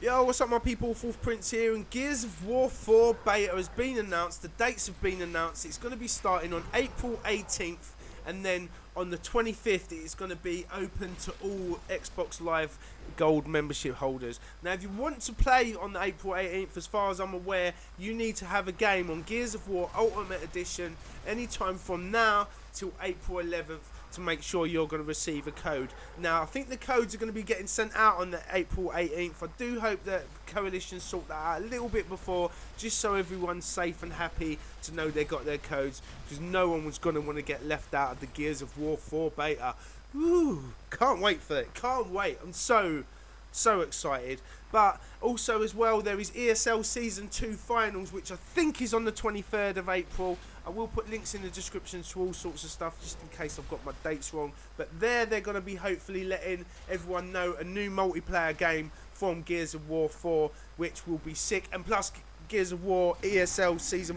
Yo, what's up my people, Fourth Prince here, and Gears of War 4 beta has been announced, the dates have been announced. It's going to be starting on April 18th, and then on the 25th it's going to be open to all Xbox Live Gold membership holders. Now if you want to play on the April 18th, as far as I'm aware, you need to have a game on Gears of War Ultimate Edition anytime from now till April 11th to make sure you're going to receive a code. Now I think the codes are going to be getting sent out on the April 18th. I do hope that Coalition sort that out a little bit before, just so everyone's safe and happy to know they got their codes, because no one was going to want to get left out of the Gears of War 4 beta. Woo, can't wait for it, can't wait. I'm so excited. But also as well, there is ESL Season 2 Finals, which I think is on the 23rd of April. I will put links in the description to all sorts of stuff, just in case I've got my dates wrong. But they're going to be hopefully letting everyone know a new multiplayer game from Gears of War 4, which will be sick. And plus, Gears of War ESL Season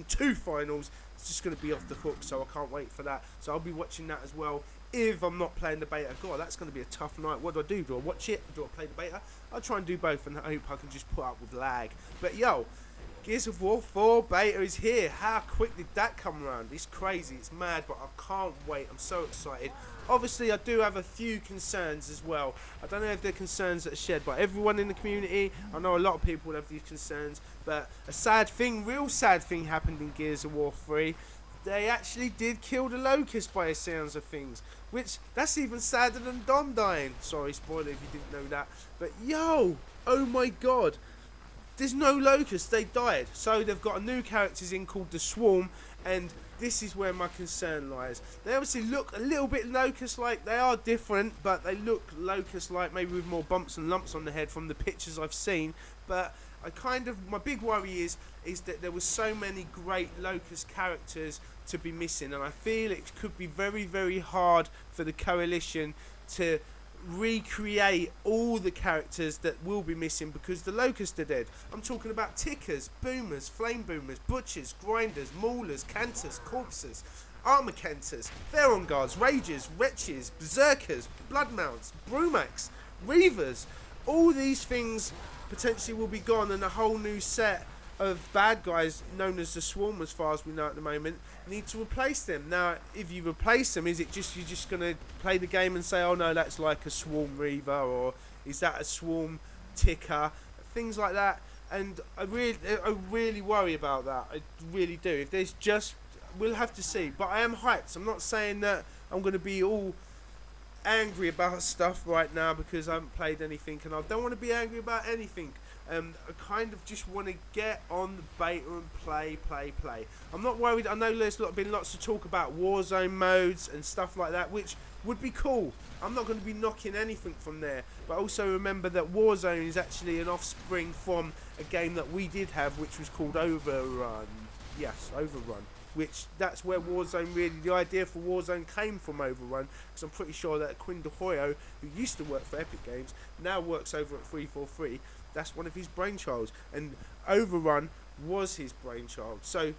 2 Finals, it's just going to be off the hook, so I can't wait for that. So I'll be watching that as well, if I'm not playing the beta. God, that's going to be a tough night. What do? Do I watch it? Do I play the beta? I'll try and do both, and I hope I can just put up with lag. But yo, Gears of War 4 beta is here. How quick did that come around? It's crazy, it's mad, but I can't wait. I'm so excited. Obviously, I do have a few concerns as well. I don't know if they're concerns that are shared by everyone in the community. I know a lot of people have these concerns, but a sad thing, real sad thing happened in Gears of War 3. They actually did kill the Locust by the sounds of things, which, that's even sadder than Dom dying. Sorry, spoiler if you didn't know that. But yo, oh my god, there's no Locust, they died. So they've got a new characters in called the Swarm, and this is where my concern lies. They obviously look a little bit Locust-like. They are different, but they look Locust-like, maybe with more bumps and lumps on the head from the pictures I've seen. But my big worry is that there was so many great Locust characters to be missing, and I feel it could be very, very hard for the Coalition to recreate all the characters that will be missing because the Locusts are dead. I'm talking about Tickers, Boomers, Flame Boomers, Butchers, Grinders, Maulers, Canters, Corpses, Armor Canters, Theron Guards, Rages, Wretches, Berserkers, Bloodmounts, Brumacs, Reavers. All these things potentially will be gone, and a whole new set of bad guys known as the Swarm, as far as we know at the moment, need to replace them. Now, if you replace them, is it just you're just going to play the game and say, oh no, that's like a Swarm Reaver, or is that a Swarm Ticker, things like that. And I really worry about that. I really do. If there's just, we'll have to see. But I am hyped. I'm not saying that I'm going to be all angry about stuff right now because I haven't played anything, and I don't want to be angry about anything. I kind of just want to get on the beta and play. I'm not worried. I know there's been lots of talk about Warzone modes and stuff like that, which would be cool. I'm not going to be knocking anything from there, but also remember that Warzone is actually an offspring from a game that we did have, which was called Overrun. Yes, Overrun. Which, that's where Warzone really, the idea for Warzone came from, Overrun, because I'm pretty sure that Quinn DeHoyo, who used to work for Epic Games, now works over at 343, that's one of his brainchilds, and Overrun was his brainchild. So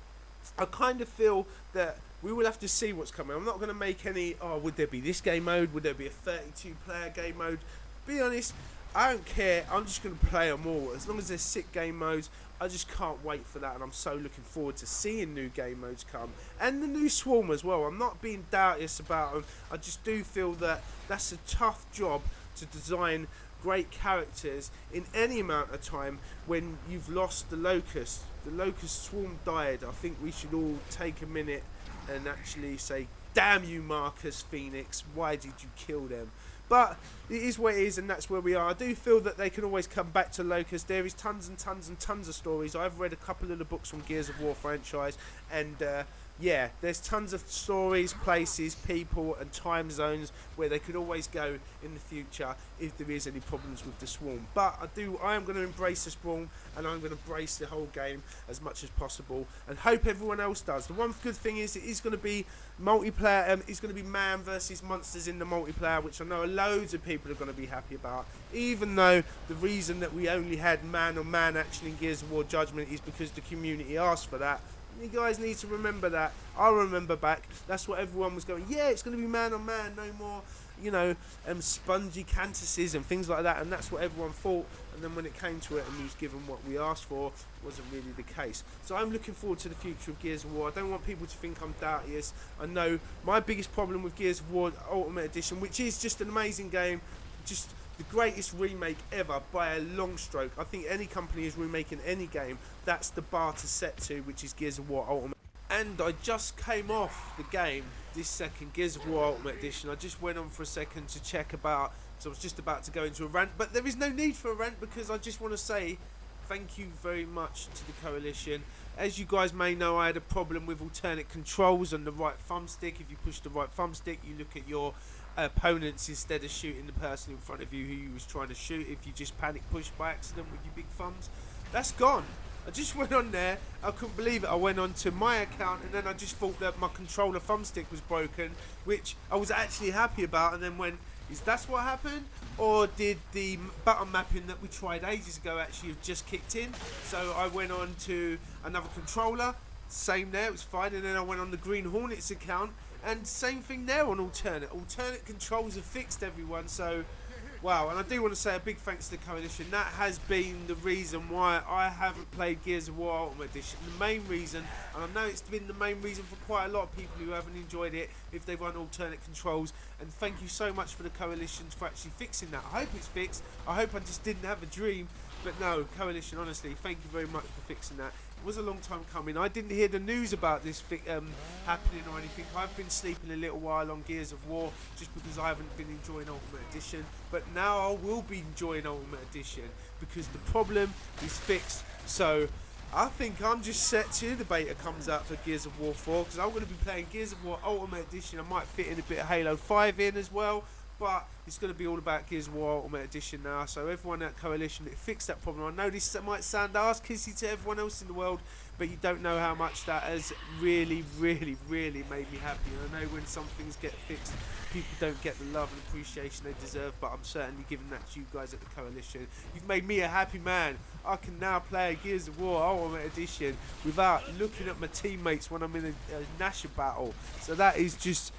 I kind of feel that we will have to see what's coming. I'm not going to make any, oh, would there be this game mode, would there be a 32 player game mode? Be honest, I don't care. I'm just going to play them all. As long as there's sick game modes, I just can't wait for that, and I'm so looking forward to seeing new game modes come. And the new Swarm as well. I'm not being doubtless about them. I just do feel that that's a tough job to design great characters in any amount of time when you've lost the Locust. The Locust Swarm died. I think we should all take a minute and actually say, damn you, Marcus Phoenix, why did you kill them? But it is what it is, and that's where we are. I do feel that they can always come back to Locust. There is tons and tons and tons of stories. I've read a couple of the books from Gears of War franchise, and yeah, there's tons of stories, places, people and time zones where they could always go in the future if there is any problems with the Swarm. But I am going to embrace the Swarm, and I'm going to embrace the whole game as much as possible, and hope everyone else does. The one good thing is it is going to be multiplayer. It's going to be man versus monsters in the multiplayer, which I know loads of people are going to be happy about, even though the reason that we only had man on man action in Gears of War Judgment is because the community asked for that. You guys need to remember that. I remember back, that's what everyone was going, yeah, it's going to be man on man, no more, you know, spongy canvases and things like that, and that's what everyone thought. And then when it came to it and we was given what we asked for, wasn't really the case. So I'm looking forward to the future of Gears of War. I don't want people to think I'm doubtious. I know my biggest problem with Gears of War Ultimate Edition, which is just an amazing game, just the greatest remake ever by a long stroke. I think any company is remaking any game, that's the bar to set to, which is Gears of War Ultimate. And I just came off the game, this second Gears of War Ultimate Edition. I just went on for a second to check about, so I was just about to go into a rant, but there is no need for a rant because I just want to say thank you very much to the Coalition. As you guys may know, I had a problem with alternate controls on the right thumbstick. If you push the right thumbstick, you look at your opponents instead of shooting the person in front of you who you was trying to shoot. If you just panic push by accident with your big thumbs, that's gone. I just went on there, I couldn't believe it. I went on to my account and then I just thought that my controller thumbstick was broken, which I was actually happy about, and then went, is that what happened? Or did the button mapping that we tried ages ago actually have just kicked in? So I went on to another controller, same there, it was fine, and then I went on the Green Hornets account, and same thing there on alternate. Alternate controls have fixed everyone, so wow. And I do want to say a big thanks to the Coalition. That has been the reason why I haven't played Gears of War Ultimate Edition. The main reason, and I know it's been the main reason for quite a lot of people who haven't enjoyed it if they run alternate controls. And thank you so much for the Coalition for actually fixing that. I hope it's fixed. I hope I just didn't have a dream. But no, Coalition, honestly, thank you very much for fixing that. It was a long time coming. I didn't hear the news about this happening or anything. I've been sleeping a little while on Gears of War just because I haven't been enjoying Ultimate Edition. But now I will be enjoying Ultimate Edition because the problem is fixed. So I think I'm just set to the beta comes out for Gears of War 4 because I'm going to be playing Gears of War Ultimate Edition. I might fit in a bit of Halo 5 in as well. But it's going to be all about Gears of War Ultimate Edition now. So everyone at Coalition, it fixed that problem. I know this might sound arse-kissy to everyone else in the world, but you don't know how much that has really, really, really made me happy. And I know when some things get fixed, people don't get the love and appreciation they deserve, but I'm certainly giving that to you guys at the Coalition. You've made me a happy man. I can now play Gears of War Ultimate Edition without looking at my teammates when I'm in a Nasher battle. So that is just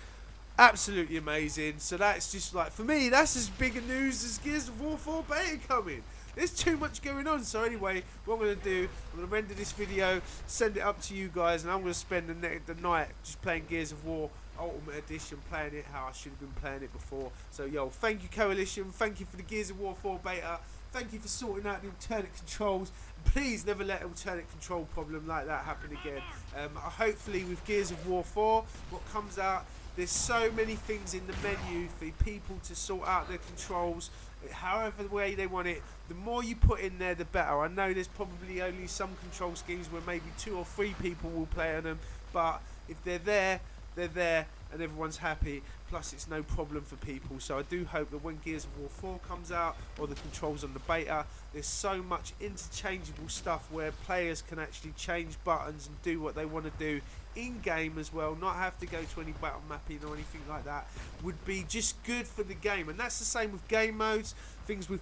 absolutely amazing. So that's just like, for me, that's as big a news as Gears of War 4 beta coming. There's too much going on. So anyway, what I'm going to do, I'm going to render this video, send it up to you guys, and I'm going to spend the night just playing Gears of War Ultimate Edition, playing it how I should have been playing it before. So yo, thank you Coalition, thank you for the Gears of War 4 beta, thank you for sorting out the alternate controls. Please never let alternate control problem like that happen again. Hopefully with Gears of War 4, what comes out, there's so many things in the menu for people to sort out their controls however way they want it. The more you put in there, the better. I know there's probably only some control schemes where maybe 2 or 3 people will play on them, but if they're there, and everyone's happy. Plus it's no problem for people. So I do hope that when Gears of War 4 comes out, or the controls on the beta, there's so much interchangeable stuff where players can actually change buttons and do what they want to do in game as well, not have to go to any battle mapping or anything like that. Would be just good for the game. And that's the same with game modes, things with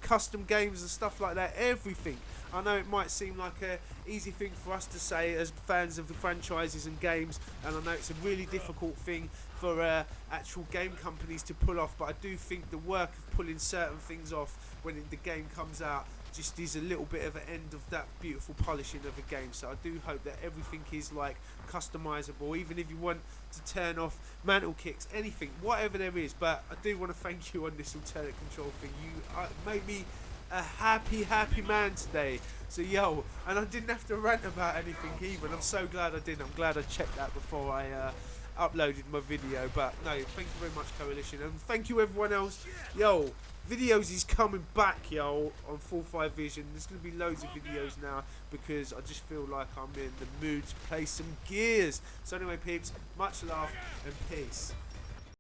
custom games and stuff like that, everything. I know it might seem like a easy thing for us to say as fans of the franchises and games, and I know it's a really difficult thing for actual game companies to pull off, but I do think the work of pulling certain things off when the game comes out just is a little bit of an end of that beautiful polishing of a game. So I do hope that everything is like customizable, even if you want to turn off mantle kicks, anything, whatever there is. But I do want to thank you on this alternate control thing. You made me a happy man today. So yo, and I didn't have to rant about anything even. I'm so glad I didn't. I'm glad I checked that before I uploaded my video. But no, thank you very much Coalition, and thank you everyone else. Yo, videos is coming back, yo, on Full 5 Vision. There's going to be loads of videos now because I just feel like I'm in the mood to play some Gears. So anyway peeps, much love and peace.